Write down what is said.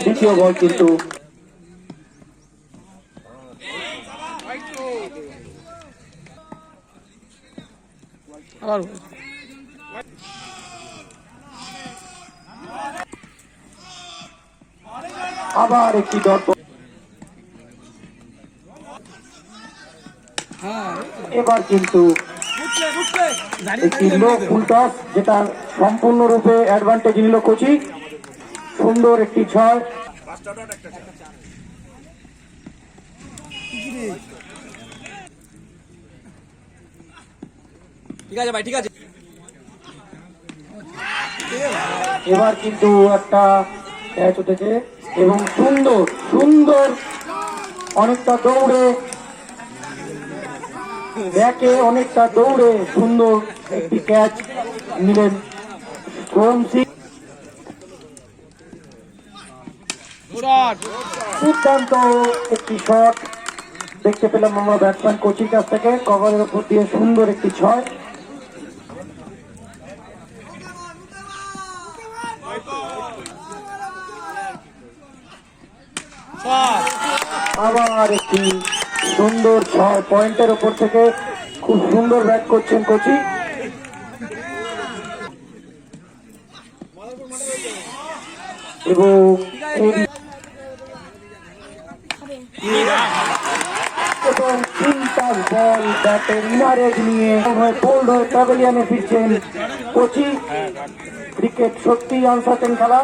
দ্বিতীয় বল কিন্তু আবার একটি ডট। এবার কিন্তু একটি লো ফুল টস, যেটা সম্পূর্ণরূপে অ্যাডভান্টেজ নিল কোচি। সুন্দর একটি ছয়। ঠিক আছে ভাই, ঠিক আছে। এবার কিন্তু একটা ক্যাচ উঠেছে এবং সুন্দর সুন্দর অনেকটা দৌড়ে ব্যাকে অনেকটা দৌড়ে সুন্দর একটি ক্যাচ নিলেন সোহম সিং। দুর্দান্ত একটি শট দেখতে পেলাম আমরা ব্যাটসম্যান কোচির কাছ থেকে। কভারের উপর দিয়ে সুন্দর একটি ছয়। আবার একটি সুন্দর ছয় পয়েন্টের উপর থেকে। খুব সুন্দর ব্যাট করছেন কোচি। এবং তিনটা বল ব্যাটের ইনার এজ নিয়ে বোল্ড হয়ে প্যাভিলিয়নে ফিরছেন কোচি। ক্রিকেট সত্যি আনসার্টেন খেলা।